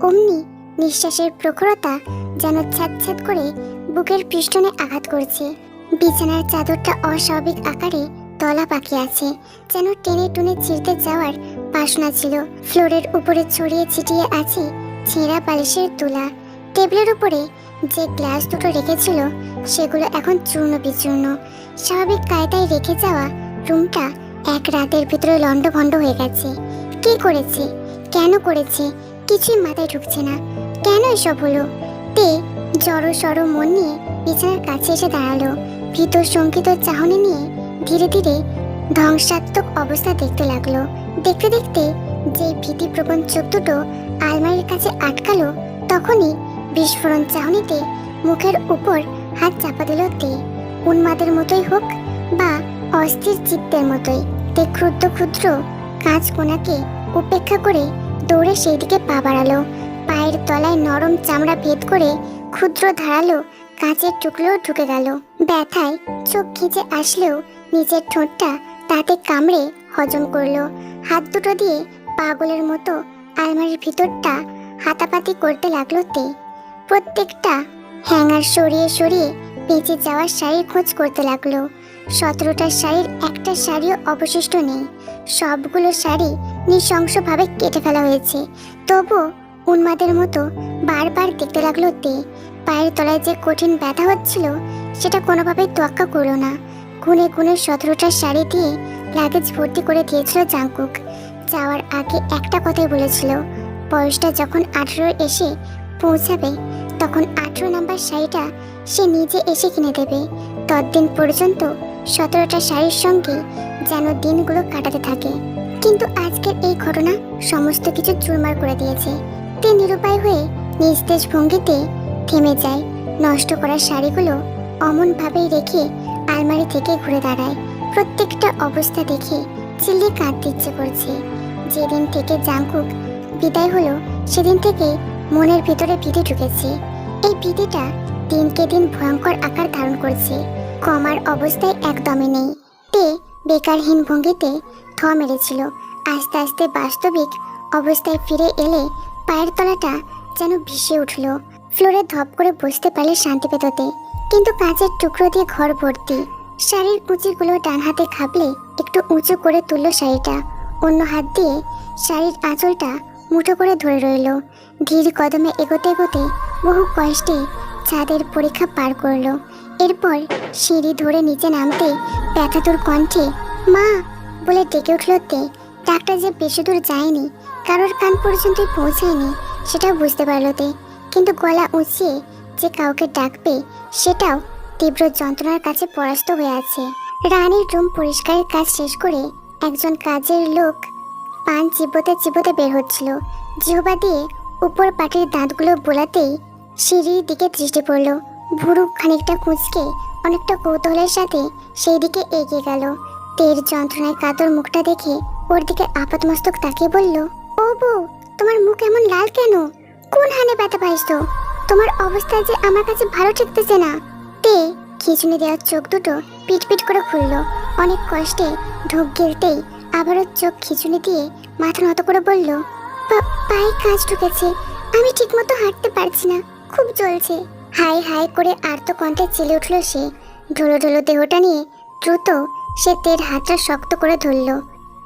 অমনি নিঃশ্বাসের প্রখরতা যেন ছ্যাঁত করে বুকের পিষ্টনে আঘাত করছে। বিছানার চাদরটা অস্বাভাবিক আকারে তলা পাকিয়ে আছে, যেন টেনে টুনে ছিঁড়তে যাওয়ার বাসনা ছিল। ফ্লোরের উপরে ছড়িয়ে ছিটিয়ে আছে ছেঁড়া বালিশের তুলা। টেবিলের উপরে যে গ্লাস দুটো রেখেছিল সেগুলো এখন চূর্ণ বিচূর্ণ। স্বাভাবিক কায়দায় রেখে যাওয়া রুমটা এক রাতের ভিতরে লণ্ডভণ্ড হয়ে গেছে। কে করেছে, কেন করেছে, কিছুই মাথায় ঢুকছে না। কেন এসব হলো? তে জড়ো সড়ো মন নিয়ে বিছানার কাছে এসে দাঁড়ালো। ভীত শঙ্কিত চাহনি নিয়ে ধীরে ধীরে ধ্বংসাত্মক অবস্থা দেখতে লাগলো। দেখতে দেখতে যে ভীতিপ্রবণ চোখ দুটো আলমারির কাছে আটকালো, তখনই বিস্ফোরণ চাহনিতে মুখের উপর হাত চাপা দিল তে। উন্মাদের মতোই হোক বা অস্থির চিত্তের মতোই, তে ক্ষুদ্র ক্ষুদ্র কাঁচ কোনাকে উপেক্ষা করে দৌড়ে সেই দিকে পা বাড়ালো। পায়ের তলায় নরম চামড়া ভেদ করে ক্ষুদ্র ধারালো কাঁচের টুকরো ঢুকে গেল। ব্যথায় চোখ খিঁচে আসলেও নিজের ঠোঁটটা তাতে কামড়ে হজম করলো। হাত দুটো দিয়ে পাগলের মতো আলমারির ভিতরটা হাতাপাতি করতে লাগলো তে। প্রত্যেকটা হ্যাঙ্গার সরিয়ে সরিয়ে বেঁচে যাওয়ার শাড়ির খোঁজ করতে লাগলো। 17টা শাড়ির একটা শাড়িও অবশিষ্ট নেই। সবগুলো শাড়ি নৃশংসভাবে কেটে ফেলা হয়েছে। তবুও উন্মাদের মতো বারবার দেখতে লাগলো তে। পায়ের তলায় যে কঠিন ব্যথা হচ্ছিল সেটা কোনোভাবেই তোয়াক্কা করলো না। গুনে গুনে 17টা শাড়ি দিয়ে লাগেজ ভর্তি করে দিয়েছিল জাংকুক। যাওয়ার আগে একটা কথাই বলেছিল, বয়সটা যখন 18 এসে পৌঁছাবে তখন 18 নাম্বার শাড়িটা সে নিজে এসে কিনে দেবে। ততদিন পর্যন্ত 17টা শাড়ির সঙ্গে যেন দিনগুলো কাটাতে থাকে। কিন্তু আজকের এই ঘটনা সমস্ত কিছু চুরমার করে দিয়েছে। তে নিরুপায় হয়ে নিস্তেজ ভঙ্গিতে থেমে যায়। নষ্ট করা শাড়িগুলো অমনভাবেই রেখে আলমারি থেকে ঘুরে দাঁড়ায়। প্রত্যেকটা অবস্থা দেখে চিল্লি কাঁদতে ইচ্ছে করছে। যেদিন থেকে জাংকুক বিদায় হলো সেদিন থেকে মনের ভিতরে ভীতি ঢুকেছে। এই ভীতিটা দিনকে দিন ভয়ঙ্কর আকার ধারণ করছে। কমার অবস্থায় একদমই নেই। তে বেকারহীন ভঙ্গিতে থ মেরেছিল। আস্তে আস্তে বাস্তবিক অবস্থায় ফিরে এলে পায়ের তলাটা যেন ভিসে উঠল। ফ্লোরে ধপ করে বসতে পারলে শান্তি পেত তে। কিন্তু কাঁচের টুকরো দিয়ে ঘর ভর্তি। শাড়ির কুচিগুলো ডান হাতে খাবলে একটু উঁচু করে তুলল শাড়িটা। অন্য হাত দিয়ে শাড়ির আঁচলটা মুঠো করে ধরে রইল। ধীর কদমে এগোতে এগোতে বহু কষ্টে ছাদের পরীক্ষা পার করলো। এরপর সিঁড়ি ধরে নিচে নামতে ব্যথাতুর কণ্ঠে মা বলে ডেকে উঠল তে। ডাকটা যে বেশি দূর যায়নি, কারোর কান পর্যন্তই পৌঁছায়নি সেটাও বুঝতে পারল তে। কিন্তু গলা উঁচিয়ে যে কাউকে ডাকবে সেটাও তীব্র যন্ত্রণার কাছে পরাস্ত হয়ে আছে। রানীর রুম পরিষ্কারের কাজ শেষ করে একজন কাজের লোক পান চিবোতে চিবোতে বের হচ্ছিল। জিহ্বা দিয়ে উপর পাটির দাঁতগুলো বোলাতেই সিঁড়ির দিকে দৃষ্টি পড়ল। ভুরু খানিকটা কুঁচকে অনেকটা কৌতূহলের সাথে সেই দিকে এগিয়ে গেল। তের যন্ত্রণায় কাতর মুখটা দেখে ওর দিকে আপাতমস্তক তাকিয়ে বলল, ও বউ, তোমার মুখ এমন লাল কেন? কোন হানে ব্যথা পাইছো? তোমার অবস্থা যে আমার কাছে ভালো ঠেকতেছে না। তে খিঁচুনি দেওয়ার চোখ দুটো পিটপিট করে খুলল। অনেক কষ্টে ঢোক গিলতেই আবারও চোখ খিঁচুনি দিয়ে মাথা নত করে বলল, পায়ে কাজ ঢুকেছে, আমি ঠিকমতো হাঁটতে পারছি না, খুব জ্বলছে। হাই হাই করে আর্ত কণ্ঠে চেলে উঠল সে। ঢোলো ঢোলো দেহটা নিয়ে দ্রুত সে তের হাতটা শক্ত করে ধরল।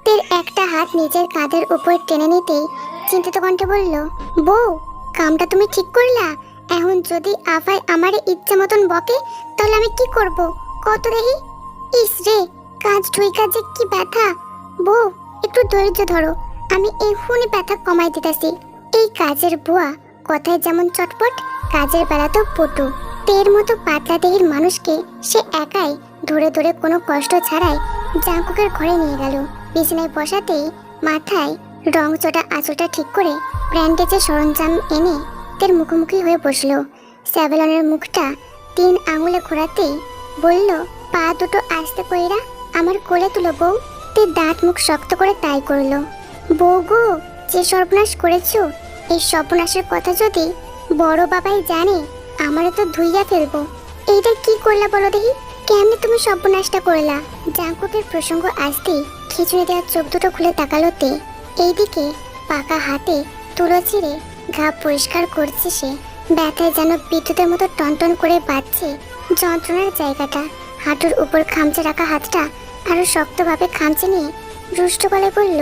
তের একটা হাত নিজের কাঁধের উপর টেনে নিতেই চিন্তিত কণ্ঠে বলল, বউ, কামটা তুমি ঠিক করলা? এখন যদি আফাই আমারে ইচ্ছা মতন বকে তাহলে আমি কি করব? কত দেখি। ইস রে, কাজ ঢুইকা যে কি ব্যথা। বউ, একটু ধৈর্য ধরো, আমি এখনই ব্যথা কমাই দিতেছি। এই কাজের বুয়া কথায় যেমন চটপট, কাজের বেলাতেও পটু। তের মতো পাতলা দেহের মানুষকে সে একাই ধরে ধরে কোনো কষ্ট ছাড়াই জাংকুকের ঘরে নিয়ে গেল। বিছানায় বসাতেই মাথায় রং চটা আঁচলটা ঠিক করে ব্র্যান্ডেজের সরঞ্জাম এনে তের মুখোমুখি হয়ে বসলো। স্যাভেলনের মুখটা 3 আঙুলে ঘোরাতেই বলল, পা দুটো আস্তে কইরা আমার কোলে তুলো বউ। তে দাঁত মুখ শক্ত করে তাই করলো। বউ গো, যে সর্বনাশ করেছো, এই সর্বনাশের কথা যদি বড় বাবাই জানে, আমারও তো ধুইয়া ফেলবো। এইটা কি করলা বলো দেখি, কেমনে তুমি সর্বনাশটা করলা? জাঙ্কুকের প্রসঙ্গ আসতেই খিচুড়ি দেওয়ার চোখ দুটো খুলে তাকালো তে। এইদিকে পাকা হাতে তুলো ছিঁড়ে ঘা পরিষ্কার করছে সে। ব্যথায় যেন বিদ্যুতের মতো টনটন করে বাজছে যন্ত্রণার জায়গাটা। হাঁটুর উপর খামচে রাখা হাতটা আরো শক্তভাবে খামচে নিয়ে রুষ্ট গলায় বলল,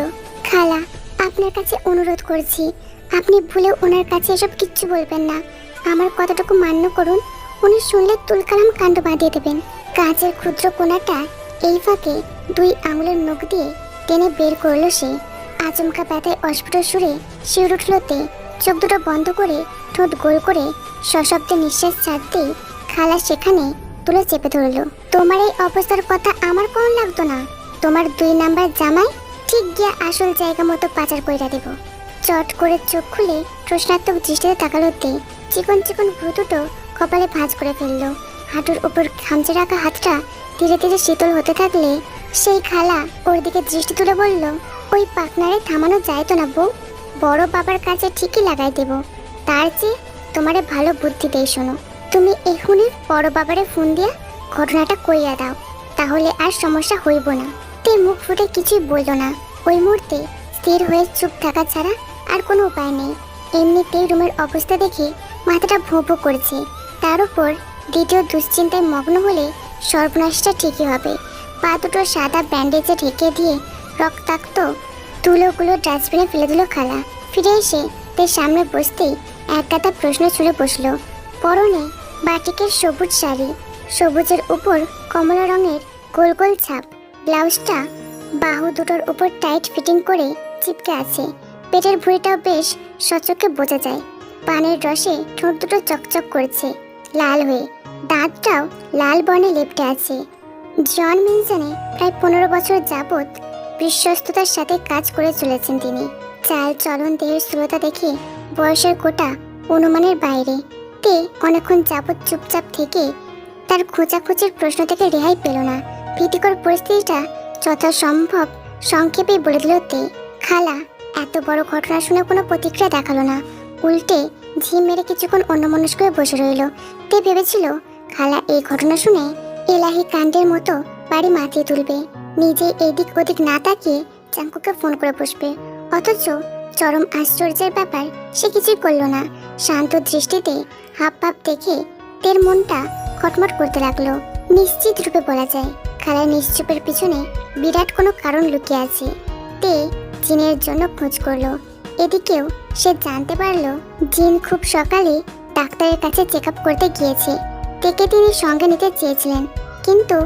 খালা, আপনার কাছে অনুরোধ করছি, আপনি ভুলে ওনার কাছে এসব কিচ্ছু বলবেন না। আমার কথাটুকু মান্য করুন, উনি শুনলে তুলকালাম কাণ্ড বাঁধিয়ে দেবেন। কাঁচের ক্ষুদ্র কোণাটা এই ফাঁকে 2 আঙুলের নখ দিয়ে টেনে বের করলো সে। আচমকা ব্যথায় অস্ফুট সুরে শিউর উঠল তে। চোখ দুটো বন্ধ করে ঠোঁট গোল করে সশব্দে নিঃশ্বাস ছাড়তেই খালা সেখানে তুলে চেপে ধরলো। তোমার এই অবস্থার কথা আমার কোন লাগতো না। তোমার 2 নাম্বার জামাই ঠিক গিয়া আসল জায়গা মতো পাচার কইরা দেব। চট করে চোখ খুলে প্রশ্নাত্মক দৃষ্টিতে তাকালো তে। চিকন চিকন ভ্রু দুটো কপালে ভাঁজ করে ফেললো। হাঁটুর উপর খামচে রাখা হাতটা ধীরে ধীরে শীতল হতে থাকলে সেই খালা ওর দিকে দৃষ্টি তুলে বলল, ওই পাকনারে থামানো যায় তো না বউ, বড় বাবার কাছে ঠিকই লাগাই দেব। তার চেয়ে তোমারে ভালো বুদ্ধি দেই শোনো, তুমি এখনই বড় বাবারে ফোন দিয়া ঘটনাটা কইয়া দাও, তাহলে আর সমস্যা হইব না। তে মুখ ফুটে কিছুই বলল না। ওই মুহূর্তে স্থির হয়ে চুপ থাকা ছাড়া আর কোনো উপায় নেই। এমনিতেই রুমের অবস্থা দেখে মাথাটা ভোঁ ভোঁ করেছে, তার উপর দ্বিতীয় দুশ্চিন্তায় মগ্ন হলে সর্বনাশটা ঠিকই হবে। পা দুটো সাদা ব্যান্ডেজে ঢেকে দিয়ে রক্তাক্ত তুলোগুলো ডাস্টবিনে ফেলে দিল খালা। ফিরে এসে তার সামনে বসতেই এক গাদা প্রশ্ন ছুড়ে বসলো। পরনে বাটিকের সবুজ শাড়ি, সবুজের উপর কমলা রঙের গোল গোল ছাপ। ব্লাউজটা বাহু দুটোর উপর টাইট ফিটিং করে চিপকে আছে। পেটের ভুঁড়িটাও বেশ সচক্ষে বোঝা যায়। পানের রসে ঠোঁট দুটো চকচক করছে লাল হয়ে, দাঁতটাও লাল বর্ণে লেপটে আছে। জন মিনসনে প্রায় 15 বছর যাবৎ বিশ্বস্ততার সাথে কাজ করে চলেছেন তিনি। চাল চলন দেহের স্থূলতা দেখে বয়সের কোটা অনুমানের বাইরে। তে অনেকক্ষণ যাবৎ চুপচাপ থেকে তার খোঁচাখুচির প্রশ্ন থেকে রেহাই পেল না। ভীতিকর পরিস্থিতিটা যথাসম্ভব সংক্ষেপেই বলে দিল তে। খালা এত বড় ঘটনা শুনে কোনো প্রতিক্রিয়া দেখালো না, উল্টে ঝিম মেরে কিছুক্ষণ অন্যমনস্ক হয়ে বসে রইল। তে ভেবেছিল খালা এই ঘটনা শুনে এলাহি কাণ্ডের মতো বাড়ি মাতিয়ে তুলবে, নিজে এদিক ওদিক না তাকিয়ে জাঙ্কুকে ফোন করে বসবে। অথচ চরম আশ্চর্যের ব্যাপার, সে কিছুই করলো না। শান্ত দৃষ্টিতে হাব ভাব দেখে তের মনটা খটমট করতে লাগলো। নিশ্চিত রূপে বলা যায় খালার নিশ্চুপের পিছনে বিরাট কোনো কারণ লুকিয়ে আছে। তে জিনের জন্য খোঁজ করলো। এদিকেও সে জানতে পারলো জিন খুব সকালে ডাক্তারের কাছে চেক আপ করতে গিয়েছে। তেকে তিনি সঙ্গে নিতে চেয়েছিলেন, কিন্তু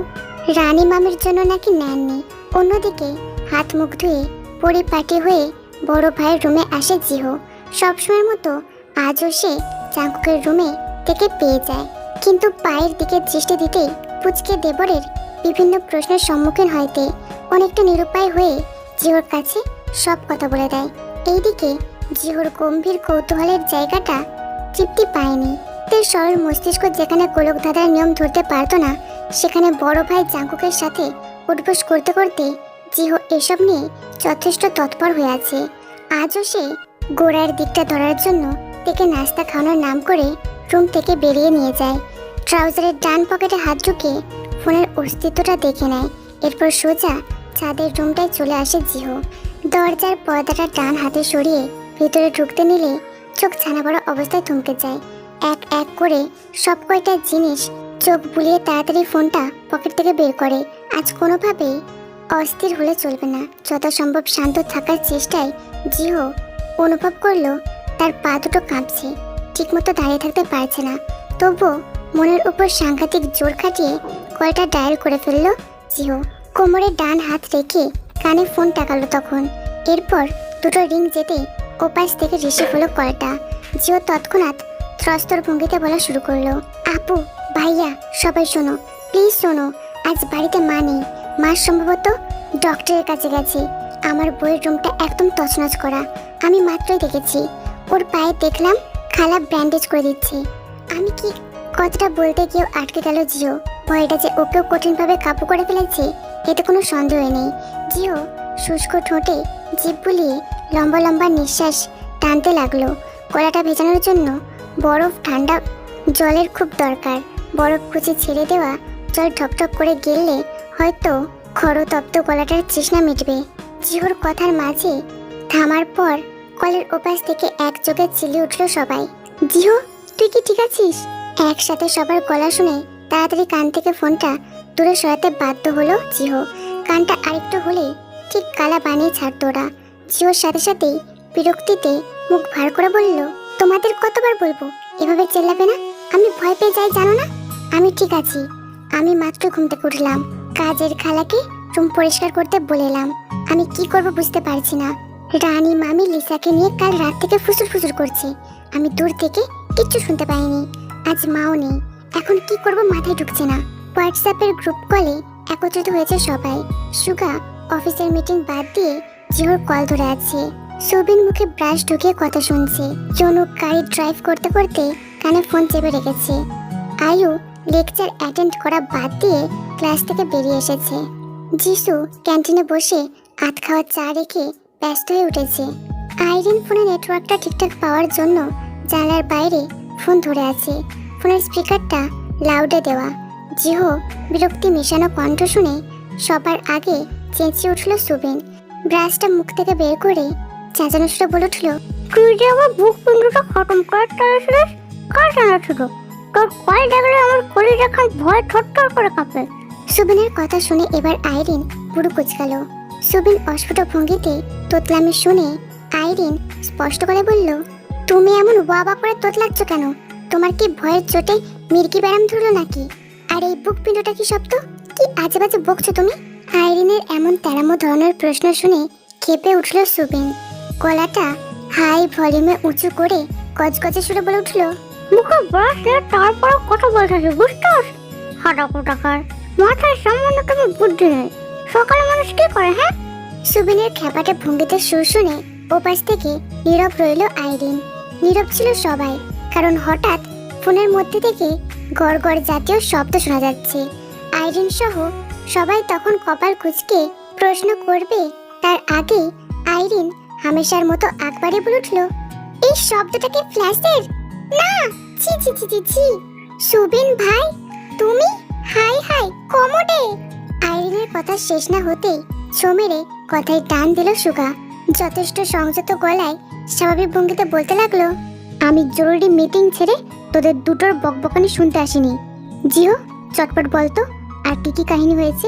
রানী মামির জন্য নাকি নেননি। অন্যদিকে হাত মুখ ধুয়ে পরিপাটি হয়ে বড় ভাইয়ের রুমে আসে জিহো। সবসময়ের মতো আজও সে জাঙ্কুকের রুমে থেকে পেয়ে যায়, কিন্তু পায়ের দিকে দৃষ্টি দিতেই পুচকে দেবরের বিভিন্ন প্রশ্নের সম্মুখীন হইতে অনেকটা নিরুপায় হয়ে জিহোর কাছে সব কথা বলে দেয়। এইদিকে জিহোর গম্ভীর কৌতূহলের জায়গাটা তৃপ্তি পায়নি। তার সরল মস্তিষ্ক যেখানে গোলক ধাঁধার নিয়ম ধরতে পারতো না, সেখানে বড় ভাই জাঙ্কুকের সাথে উঠবোস করতে করতে জিহো এসব নিয়ে যথেষ্ট তৎপর হয়ে আছে। আজও সে গোড়ার দিকটা ধরার জন্য থেকে নাস্তা খাওয়ানোর নাম করে রুম থেকে বেরিয়ে নিয়ে যায়। ট্রাউজারের ডান পকেটে হাত ঢুকে ফোনের অস্তিত্বটা দেখে নেয়। এরপর সোজা ছাদের রুমটায় চলে আসে জিহো। দরজার পর্দাটা ডান হাতে সরিয়ে ভিতরে ঢুকতে নিলে চোখ ছানা বড় অবস্থায় থমকে যায়। এক এক করে সব কয়টা জিনিস চোখ বুলিয়ে তাড়াতাড়ি ফোনটা পকেট থেকে বের করে। আজ কোনোভাবেই অস্থির হলে চলবে না। যথাসম্ভব শান্ত থাকার চেষ্টায় জিহো অনুভব করলো তার পা দুটো কাঁপছে, ঠিকমতো দাঁড়িয়ে থাকতে পারছে না। তবুও মনের উপর সাংঘাতিক জোর খাটিয়ে কয়টা ডায়াল করে ফেললো জিহো। কোমরে ডান হাত রেখে কানে ফোন টাকালো তখন। এরপর দুটো রিং যেতে ওপাশ থেকে রিসিভ হলো কলটা। জিহো তৎক্ষণাৎ ত্রস্তর ভঙ্গিতে বলা শুরু করলো, আপু, ভাইয়া, সবাই শোনো, প্লিজ শোনো। আজ বাড়িতে মা নেই, মা সম্ভবত ডক্টরের কাছে গেছে। আমার বইয়ের রুমটা একদম তছনছ করা, আমি মাত্রই দেখেছি। ওর পায়ে দেখলাম খালা ব্যান্ডেজ করে দিচ্ছে। আমি কি কথাটা বলতে গিয়েও আটকে গেল জিও। ভয়টা যে ওকেও কঠিনভাবে কাবু করে ফেলেছে এতে কোনো সন্দেহ নেই। জিও শুষ্ক ঠোঁটে জিভ বুলিয়ে লম্বা লম্বা নিঃশ্বাস টানতে লাগলো। গলাটা ভেজানোর জন্য বরফ ঠান্ডা জলের খুব দরকার। বরফ কুচি ছেড়ে দেওয়া জল ঠকঠক করে গেললে হয়তো খরতপ্ত গলাটার তৃষ্ণা মিটবে। জিওর কথার মাঝে থামার পর কলের ওপাশ থেকে একযোগে চিল্লিয়ে উঠল সবাই, জিও তুই কি ঠিক আছিস? একসাথে সবার গলা শুনে তাড়াতাড়ি কান থেকে ফোনটা দূরে সরাতে বাধ্য হলো জিও। কানটা আরেকটু হলে ঠিক কালা বানিয়ে ছাড়তো ওরা। জিওর সাথে সাথেই বিরক্তিতে মুখ ভার করে বলল, তোমাদের কতবার বলবো এভাবে চেল্লাবে না? আমি ভয় পেয়ে যাই জানো না? আমি ঠিক আছি। আমি মাত্র ঘুম থেকে উঠলাম, কাজের খালাকে রুম পরিষ্কার করতে বলে এলাম। আমি কি করব বুঝতে পারছি না। রানী মামি লিসাকে নিয়ে কাল রাত থেকে ফুসুর ফুসুর করছে। আমি দূর থেকে কিচ্ছু শুনতে পাইনি। আজ মাও নেই, এখন কি করব মাথায় ঢুকছে না। হোয়াটসঅ্যাপের গ্রুপ কলে একত্রিত হয়েছে সবাই। সুগা অফিসের মিটিং বাদ দিয়ে জিওর কল ধরে আছে। সুবিন মুখে ব্রাশ ঢুকিয়ে কথা শুনছে। জনুক গাড়ি ড্রাইভ করতে করতে কানে ফোন চেপে রেখেছে। আয়ু লেকচার অ্যাটেন্ড করা বাদ দিয়ে ক্লাস থেকে বেরিয়ে এসেছে। যিশু ক্যান্টিনে বসে আধ খাওয়া চা রেখে ব্যস্ত হয়ে উঠেছে। আইরিন ফোনে নেটওয়ার্কটা ঠিকঠাক পাওয়ার জন্য জানালার বাইরে ফোন ধরে আছে। ফোনের স্পিকারটা লাউডে দেওয়া। জিহো বিরক্তি মেশানো কণ্ঠ শুনে সবার আগে চেঁচিয়ে উঠল সুবিন। ব্রাশটা মুখ থেকে বের করে চেঁচানো সুরে বলে উঠল, তুই যে আমার বুক পিণ্ডটা খতম করার তাড়াতাড়ি কার জানা ছিল? তোর কয় দেখলে আমার কলিজা খান ভয় থরথর করে কাঁপে। সুবিনের কথা শুনে এবার আইরিন পুরো কুচকাল। সুবিন অস্ফুট ভঙ্গিতে তোতলামি শুনে আইরিন স্পষ্ট করে বলল, তুমি এমন ওয়াবা করে তোতলাচ্ছ কেন? তোমার কি ভয়ের চোটে মির্কি ব্যারাম ধরলো নাকি? আর এই বুক পিণ্ডটা কি শব্দ? কি আজে বাজে বকছো তুমি? আইরিনের এমন তেরামো ধরনের প্রশ্ন শুনে খেপে উঠল সুবিন। গলাটা হাই ভলিউমে উঁচু করে গজগজে সুরে বলে উঠল, মুখে ব্রাশ দিয়ে তারপর কথা বলতেছে বুঝতেস? হাঁটা কোটাকার মাথায় সামান্য তুমি বুদ্ধি নেই। সকালে মানুষ কি করে? হ্যাঁ? সুবিনের খ্যাপাটে ভঙ্গিতে সুর শুনে ওপাশ থেকে নীরব রইল আইরিন। নীরব ছিল সবাই, কারণ হঠাৎ ফোনের মধ্যে থেকে গড়গড় জাতীয় শব্দ শোনা যাচ্ছে। আইরিন সহ সবাই তখন কপাল কুঁচকে প্রশ্ন করবে তার আগে আইরিন হামেশার মতো আকবারে বলে উঠল, এই শব্দটা কি ফ্ল্যাশের? না, ছি ছি ছি ছি ছি। সুবিন ভাই তুমি? High high কমোডে। আইরিনের কথা শেষ না হতেই ছো মেরে কথায় টান দিল সুগা। যথেষ্ট সংযত গলায় স্বাভাবিক ভঙ্গিতে বলতে লাগলো, আমি জরুরি মিটিং ছেড়ে তোদের দুটোর বকবকানি শুনতে আসিনি। জিও চটপট বলতো আর কি কি কাহিনী হয়েছে?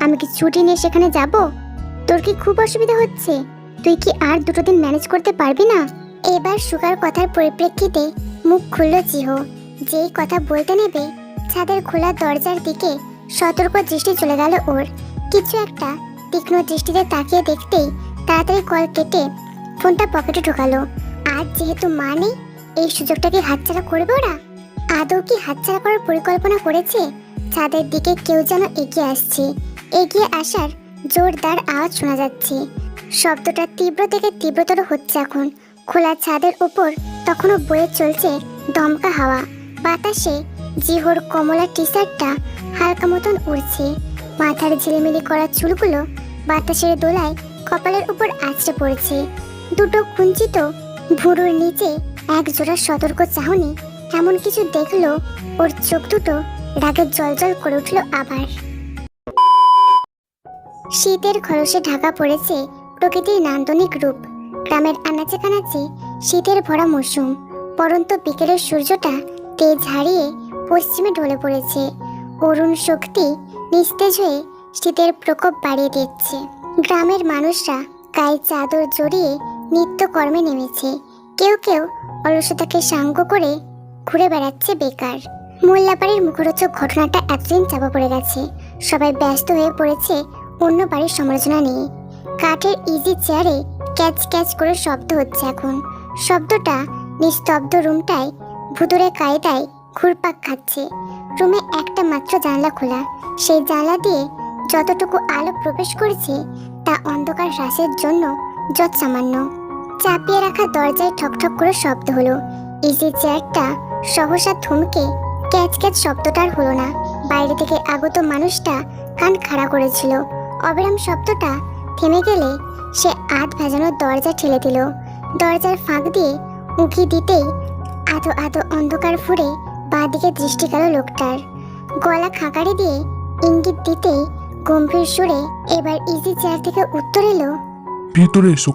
আমি কি ছুটি নিয়ে সেখানে যাব? তোর কি খুব অসুবিধা হচ্ছে? তুই কি আর দুটো দিন ম্যানেজ করতে পারবি না? এবার সুগার কথার পরিপ্রেক্ষিতে মুখ খুলল জিহো। যেই কথা বলতে নেবে ছাদের খোলা দরজার দিকে সতর্ক দৃষ্টি চলে গেল ওর। কিছু একটা তীক্ষ্ণ দৃষ্টিতে তাকিয়ে দেখতেই তাড়াতাড়ি কল কেটে ফোনটা পকেটে ঢোকালো। আজ যেহেতু মা নেই, এই সুযোগটাকে হাতছাড়া করবে ওরা? আদৌ কি হাতছাড়া করার পরিকল্পনা করেছে? ছাদের দিকে কেউ যেন এগিয়ে আসছে। এগিয়ে আসার জোরদার আওয়াজ শোনা যাচ্ছে। শব্দটা তীব্র থেকে তীব্রতর হচ্ছে এখন। খোলা ছাদের উপর তখনও বয়ে চলছে দমকা হাওয়া। বাতাসে জিহোর কমলা টি শার্টটা হালকা মতন উড়ছে। মাথার ঝিলিমিলি করা চুলগুলো বাতাসের দোলায় কপালের উপর আছড়ে পড়েছে। দুটো কুঞ্চিত ভুরুর নিচে এক জোড়া সতর্ক চাহনি এমন কিছু দেখলো ওর চোখ দুটো রাগে জলজল করে উঠল আবার। শীতের খরসে ঢাকা পড়েছে প্রকৃতির নান্দনিক রূপ। গ্রামের আনাচে কানাচে শীতের ভরা মৌসুম। পরন্ত বিকেলের সূর্যটা তেজ হারিয়ে পশ্চিমে ঢলে পড়েছে। অরুণ শক্তি নিস্তেজ হয়ে শীতের প্রকোপ বাড়িয়ে দিচ্ছে। গ্রামের মানুষরা গায়ে চাদর জড়িয়ে নিত্যকর্মে নেমেছে। কেউ কেউ অলসতাকে সাঙ্গ করে ঘুরে বেড়াচ্ছে বেকার। মোল্লাবাড়ির মুখরোচক ঘটনাটা এতদিন চাপা পড়ে গেছে। সবাই ব্যস্ত হয়ে পড়েছে অন্য বাড়ির সমালোচনা নিয়ে। কাঠের ইজি চেয়ারে ক্যাচ ক্যাচ করে শব্দ হচ্ছে এখন। শব্দটা নিস্তব্ধ রুমটায় ভুতুরে কায়দায় ঘুরপাক খাচ্ছে। রুমে একটা মাত্র জানলা খোলা। সেই জানলা দিয়ে যতটুকু আলো প্রবেশ করেছে তা অন্ধকার হ্রাসের জন্য যত সামান্য। চাপিয়ে রাখা দরজায় ঠকঠক করে শব্দ হলো। ইজি চেয়ারটা সহসা থমকে ক্যাচ ক্যাচ শব্দটার হলো না। বাইরে থেকে আগত মানুষটা কান খাড়া করেছিল। অবিরাম শব্দটা থেমে গেলে সে আধ ভেজানো দরজা ঠেলে দিল। দরজার ফাঁক দিয়ে উঁকি দিতেই আধো আধো অন্ধকার ফুরে বাঁ দিকে দৃষ্টি গেল লোকটার। গলা খাঁকারি দিয়ে ইঙ্গিত দিতেই গম্ভীর সুরে এবার ইজি চেয়ার থেকে উত্তর এলো, ভিতরে এসো